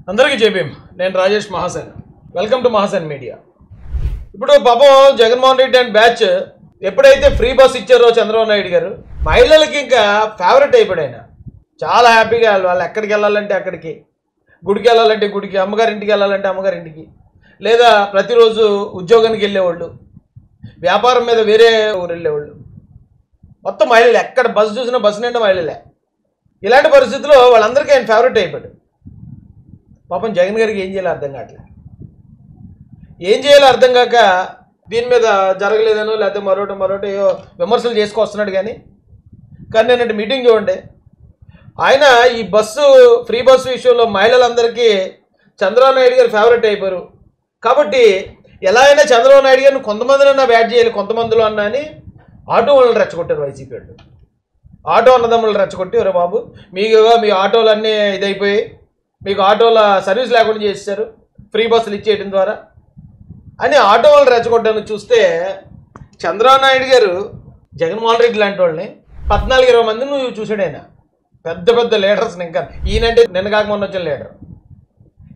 అందరికీ జేబీఎం నేను Rajesh Mahasen welcome to Mahasen media. ఇప్పుడు పాపం జగన్మోహన్ రెడ్డి అండ్ బ్యాచ్ ఎప్పుడైతే ఫ్రీ బస్ ఇచ్చారో చంద్రబాబు నాయుడు గారు మహిళలకి ఇంకా ఫేవరెట్ అయిపోయాడు ఆయన। చాలా హ్యాపీగా వాళ్ళు ఎక్కడికి వెళ్ళాలంటే అక్కడికి, గుడికి వెళ్ళాలంటే గుడికి, అమ్మగారింటికి వెళ్ళాలంటే అమ్మగారింటికి, లేదా ప్రతిరోజు ఉద్యోగానికి వెళ్ళేవాళ్ళు, వ్యాపారం మీద వేరే ఊరు వెళ్ళేవాళ్ళు, మొత్తం మహిళలు ఎక్కడ బస్సు చూసినా బస్సు నిండా మహిళలే। ఇలాంటి పరిస్థితుల్లో వాళ్ళందరికీ ఆయన ఫేవరెట్ అయిపోయాడు। పాపం జగన్ గారికి ఏం చేయాలో అర్థం కావట్లేదు, ఏం చేయాలో అర్థం కాక దీని మీద జరగలేదనో లేకపోతే మరోటి విమర్శలు చేసుకొస్తున్నాడు। కానీ నేనంటే మీటింగ్ చూడండి, ఆయన ఈ బస్సు ఫ్రీ బస్సు విషయంలో మహిళలందరికీ చంద్రబాబు నాయుడు గారు ఫేవరెట్ అయిపోయారు కాబట్టి ఎలా అయినా చంద్రబాబు నాయుడు గారిని కొంతమందినన్నా బ్యాట్ చేయాలి, కొంతమందిలో అన్నా అని ఆటో వాళ్ళని రెచ్చగొట్టారు వైసీపీ వాళ్ళు। ఆటో అన్నదమ్ములు రెచ్చగొట్టి, ఒరే బాబు మీ ఆటోలన్నీ ఇదైపోయి మీకు ఆటోల సర్వీస్ లేకుండా చేశారు ఫ్రీ బస్సులు ఇచ్చేయడం ద్వారా అని ఆటో వాళ్ళు రెచ్చగొట్టడానికి చూస్తే చంద్రబాబు నాయుడు గారు జగన్మోహన్ రెడ్డి లాంటి వాళ్ళని 14-20 మందిని నువ్వు చూసాడు ఆయన, పెద్ద పెద్ద లీడర్స్ని, ఇంకా ఈయనంటే నిన్న కాక మొన్న వచ్చిన లీడర్,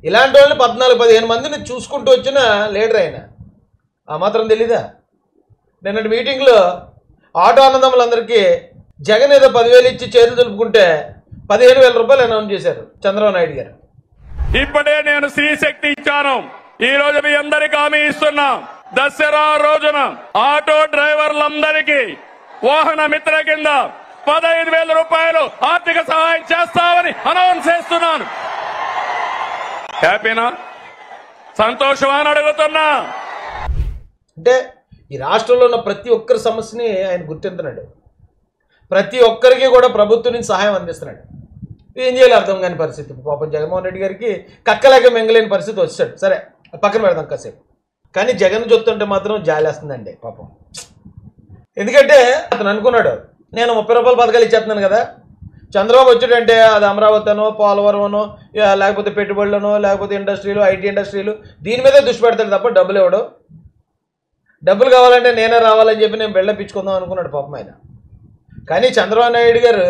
ఇలాంటి వాళ్ళని 14-15 మందిని చూసుకుంటూ వచ్చిన లీడర్ ఆయన। ఆ మాత్రం తెలీదా? నిన్నటి మీటింగ్లో ఆటో అన్నదమ్ములందరికీ జగన్ ఏదో 10,000 ఇచ్చి చేతులు దులుపుకుంటే 15,000 రూపాయలు అనౌన్స్ చేశారు చంద్రబాబు నాయుడు గారు। ఇప్పుడే నేను శ్రీశక్తి ఇచ్చాను, ఈ రోజు మీ అందరికి హామీ ఇస్తున్నా, దసరా రోజున ఆటో డ్రైవర్లందరికీ వాహన మిత్ర కింద 15,000 రూపాయలు ఆర్థిక సహాయం చేస్తామని అనౌన్స్ చేస్తున్నాను। హ్యాపీనా, సంతోషమా అని అడుగుతున్నా। అంటే ఈ రాష్ట్రంలో ఉన్న ప్రతి ఒక్కరి సమస్యని ఆయన గుర్తింటున్నాడు, ప్రతి ఒక్కరికి కూడా ప్రభుత్వం నుంచి సహాయం అందిస్తున్నాడు। ఏం చేయాలి అర్థం కాని పరిస్థితి। పాపం జగన్మోహన్ రెడ్డి గారికి కక్కలేక మెంగలేని పరిస్థితి వచ్చాడు। సరే పక్కన పెడదాం కాసేపు, కానీ జగన్ చూస్తుంటే మాత్రం జాలేస్తుందండి పాపం। ఎందుకంటే అతను అనుకున్నాడు, నేను 30 రూపాయల పథకాలు ఇచ్చేస్తున్నాను కదా, చంద్రబాబు వచ్చాడంటే అది అమరావతి అనో పోలవరం అనో లేకపోతే పెట్టుబడులనో లేకపోతే ఇండస్ట్రీలు ఐటీ ఇండస్ట్రీలు దీని మీదే దృష్టి పెడతాడు తప్ప డబ్బులు ఇవ్వడు, డబ్బులు కావాలంటే నేనే రావాలని చెప్పి నేను బెళ్ళపించుకుందాం అనుకున్నాడు పాపం ఆయన। కానీ చంద్రబాబు నాయుడు గారు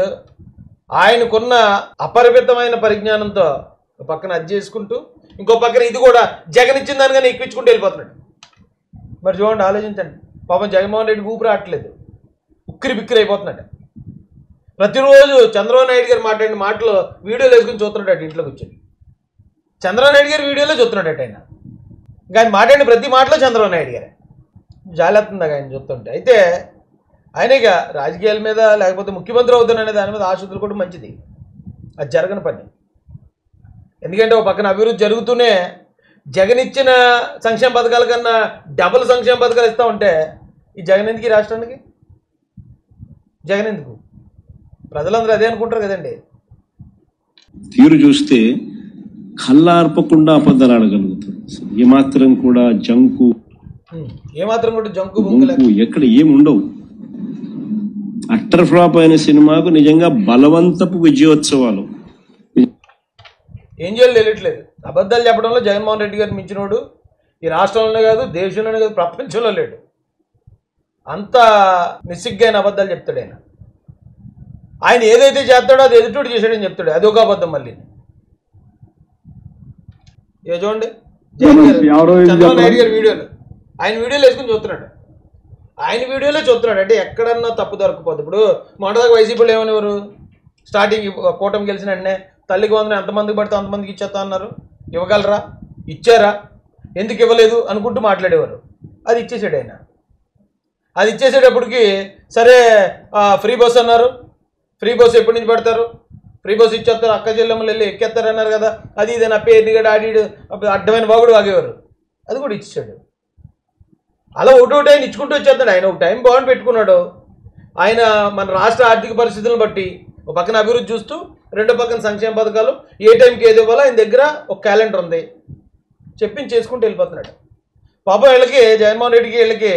ఆయనకున్న అపరిమితమైన పరిజ్ఞానంతో ఒక పక్కన అది చేసుకుంటూ ఇంకో పక్కన ఇది కూడా జగన్ ఇచ్చిన దానిగానే ఎక్కించుకుంటూ వెళ్ళిపోతున్నాడు। మరి చూడండి, ఆలోచించండి, పాపం జగన్మోహన్ రెడ్డికి ఊపిరి రావట్లేదు, ఉక్కిరి బిక్కిరి అయిపోతున్నాడు। ప్రతిరోజు చంద్రబాబు నాయుడు గారు మాట్లాడిన మాటలు వీడియోలు వేసుకుని చూస్తున్నాడు ఇంట్లో కూర్చొని, చంద్రబాబు నాయుడు గారు వీడియోలో చూస్తున్నాడట ఆయన, ఆయన మాట్లాడిన ప్రతి మాటలో చంద్రబాబు నాయుడు గారే। జాలేస్తుందా ఆయన చూస్తుంటే? అయితే ఆయన ఇక రాజకీయాల మీద లేకపోతే ముఖ్యమంత్రి అవుతాననే దాని మీద ఆశ కూడా మంచిది, అది జరగని పని। ఎందుకంటే ఒక పక్కన అభివృద్ధి జరుగుతూనే జగన్ ఇచ్చిన సంక్షేమ పథకాల కన్నా డబుల్ సంక్షేమ పథకాలు ఇస్తూ ఉంటే ఈ జగన్ ఎందుకు ఈ రాష్ట్రానికి? జగన్ ఎందుకు? ప్రజలందరూ అదే అనుకుంటారు కదండి। తీరు చూస్తే కళ్ళార్పకుండా అబద్ధాలు ఆడగలుగుతారు, ఏమాత్రం కూడా జంకు ఎక్కడ ఏముండవు। అట్టర్ ఫ్లాప్ అయిన సినిమాకు నిజంగా బలవంతపు విజయోత్సవాలు। ఏం చేయాలి తెలియట్లేదు, అబద్ధాలు చెప్పడంలో జగన్మోహన్ రెడ్డి గారు మించినోడు ఈ రాష్ట్రంలోనే కాదు దేశంలోనే కాదు ప్రపంచంలో లేడు, అంత నిస్సిగ్గైన అబద్ధాలు చెప్తాడు ఆయన। ఆయన ఏదైతే చేస్తాడో అది ఎదుటోడు చేశాడని చెప్తాడు, అది ఒక అబద్ధం మళ్ళీ। ఏ చూడండి చంద్రబాబు నాయుడు గారి వీడియోలు, ఆయన వీడియోలు వేసుకుని చూస్తున్నాడు, ఆయన వీడియోలో చూస్తున్నాడు, అంటే ఎక్కడన్నా తప్పు దొరకపోతే। ఇప్పుడు మొదటిదాకా వైసీపీలో ఏమనేవారు, స్టార్టింగ్ కూటమి గెలిచిన వెంటనే తల్లికి వందనం ఎంతమందికి పడితే అంతమందికి ఇచ్చేస్తా అన్నారు, ఇవ్వగలరా, ఇచ్చారా, ఎందుకు ఇవ్వలేదు అనుకుంటూ మాట్లాడేవారు। అది ఇచ్చేసాడు ఆయన, అది ఇచ్చేసేటప్పటికి సరే ఫ్రీ బస్ అన్నారు, ఫ్రీ బస్ ఎప్పటి నుంచి పెడతారు, ఫ్రీ బస్ ఇచ్చేస్తారు, అక్క చెల్లెమ్మలు వెళ్ళి ఎక్కేస్తారన్నారు కదా, అది ఇది నా పేరునిగడు ఆడిడు అడ్డమైన బాగుడు వాగేవారు, అది కూడా ఇచ్చాడు। అలా ఒకటో టైం ఇచ్చుకుంటూ వచ్చేస్తాడు ఆయన, ఒక టైం బాగుండి పెట్టుకున్నాడు ఆయన। మన రాష్ట్ర ఆర్థిక పరిస్థితులను బట్టి ఒక పక్కన అభివృద్ధి చూస్తూ రెండో పక్కన సంక్షేమ పథకాలు ఏ టైంకి ఏది ఇవ్వాలో ఆయన దగ్గర ఒక క్యాలెండర్ ఉంది, చెప్పించి చేసుకుంటూ వెళ్ళిపోతున్నాడు। పాపం వీళ్ళకి జగన్మోహన్ రెడ్డికి వీళ్ళకి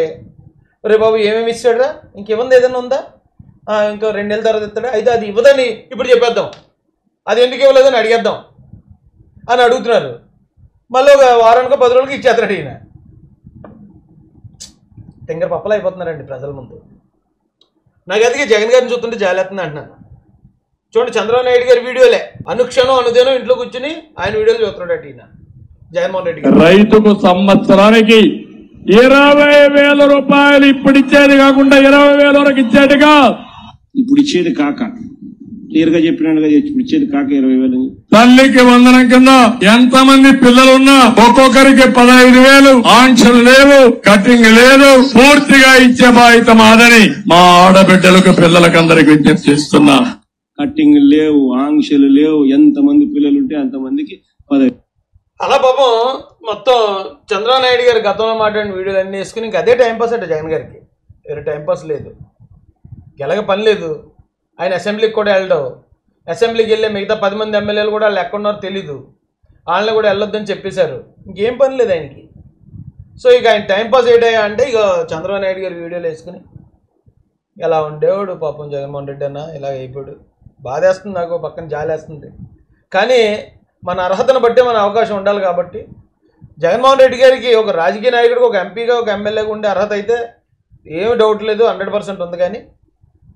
రే బాబు ఏమేమి ఇస్తాడా, ఇంకేముంది ఏదైనా ఉందా, ఇంకో 2 నెలల తర్వాత ఇస్తాడా, అయితే అది ఇవ్వదని ఇప్పుడు చెప్పేద్దాం, అది ఎందుకు ఇవ్వలేదని అడిగేద్దాం అని అడుగుతున్నారు। మళ్ళీ ఒక వారానికో 10 రోజులకి ఇచ్చేస్తాడు ఈయన। తెంగర పప్పలు అయిపోతున్నారండి ప్రజల ముందు। నాకు అందుకే జగన్ గారిని చూస్తుంటే జాలేస్తుంది అంటున్నాను। చూడండి, చంద్రబాబు నాయుడు గారి వీడియోలే అనుక్షణం అనుదినం ఇంట్లో కూర్చుని ఆయన వీడియోలు చూస్తున్నాడు ఈయన జగన్మోహన్ రెడ్డి గారు. రైతుకు సంవత్సరానికి 20,000 రూపాయలు ఇప్పుడు ఇచ్చేది కాకుండా 20,000 వరకు ఇచ్చేట్టుగా ఇప్పుడు ఇచ్చేది కాక క్లియర్ గా చెప్పినాడు కదా, ఇప్పుడు ఇచ్చేది కాక 20,000. తల్లికి వందనం కింద ఎంతమంది పిల్లలున్నా ఒక్కొక్కరికి 15,000, ఆంక్షలు లేవు, కటింగ్ లేదు, పూర్తిగా ఇచ్చే బాధ్యత మాదని మా ఆడబిడ్డలకు పిల్లలకు అందరికి విజ్ఞప్తి చేస్తున్నా. కట్టింగ్ లేవు, ఆంక్షలు లేవు, ఎంతమంది పిల్లలు ఉంటే అంతమందికి 15. అలా పాపం మొత్తం చంద్రబాబు నాయుడు గారు గతంలో మాట్లాడిన వీడియోలు అన్నీ వేసుకుని ఇంక అదే టైంపాస్ అంటే జగన్ గారికి వేరే టైంపాస్ లేదు, ఎలాగ పని లేదు. ఆయన అసెంబ్లీకి కూడా వెళ్ళడం, అసెంబ్లీకి వెళ్ళే మిగతా 10 మంది ఎమ్మెల్యేలు కూడా వాళ్ళు ఎక్కడున్నారో తెలీదు, వాళ్ళని కూడా వెళ్ళొద్దని చెప్పేశారు. ఇంకేం పని లేదు ఆయనకి. సో ఇక ఆయన టైంపాస్ ఏంటయ్యా అంటే ఇక చంద్రబాబు నాయుడు గారు వీడియోలు వేసుకుని ఎలా ఉండేవాడు పాపం జగన్మోహన్ రెడ్డి అన్న ఇలాగ అయిపోయాడు. బాధేస్తుంది, నాకు పక్కన జాలేస్తుంది. కానీ మన అర్హతను బట్టే మన అవకాశం ఉండాలి కాబట్టి జగన్మోహన్ రెడ్డి గారికి ఒక రాజకీయ నాయకుడికి, ఒక ఎంపీగా, ఒక ఎమ్మెల్యేగా ఉండే అర్హత అయితే ఏమి డౌట్ లేదు, 100% ఉంది. కానీ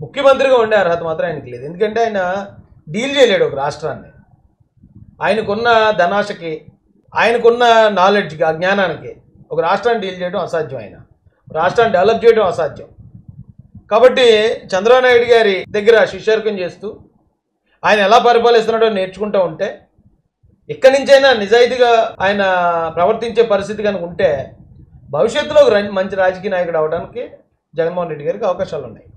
ముఖ్యమంత్రిగా ఉండే అర్హత మాత్రం ఆయనకి లేదు. ఎందుకంటే ఆయన డీల్ చేయలేడు ఒక రాష్ట్రాన్ని. ఆయనకున్న ధనాశకి, ఆయనకున్న నాలెడ్జ్కి, ఆ జ్ఞానానికి ఒక రాష్ట్రాన్ని డీల్ చేయడం అసాధ్యం. ఆయన రాష్ట్రాన్ని డెవలప్ చేయడం అసాధ్యం. కాబట్టి చంద్రబాబు నాయుడు గారి దగ్గర శిష్యర్కం చేస్తూ ఆయన ఎలా పరిపాలిస్తున్నాడో నేర్చుకుంటూ ఉంటే, ఇక్కడి నుంచైనా నిజాయితీగా ఆయన ప్రవర్తించే పరిస్థితి కనుక ఉంటే భవిష్యత్తులో ఒక మంచి రాజకీయ నాయకుడు అవడానికి జగన్మోహన్ రెడ్డి గారికి అవకాశాలు ఉన్నాయి.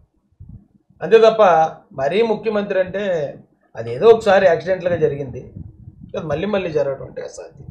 అంతే తప్ప మరీ ముఖ్యమంత్రి అంటే అదేదో ఒకసారి యాక్సిడెంట్లుగా జరిగింది, మళ్ళీ మళ్ళీ జరగడం అంటే అసాధ్యం.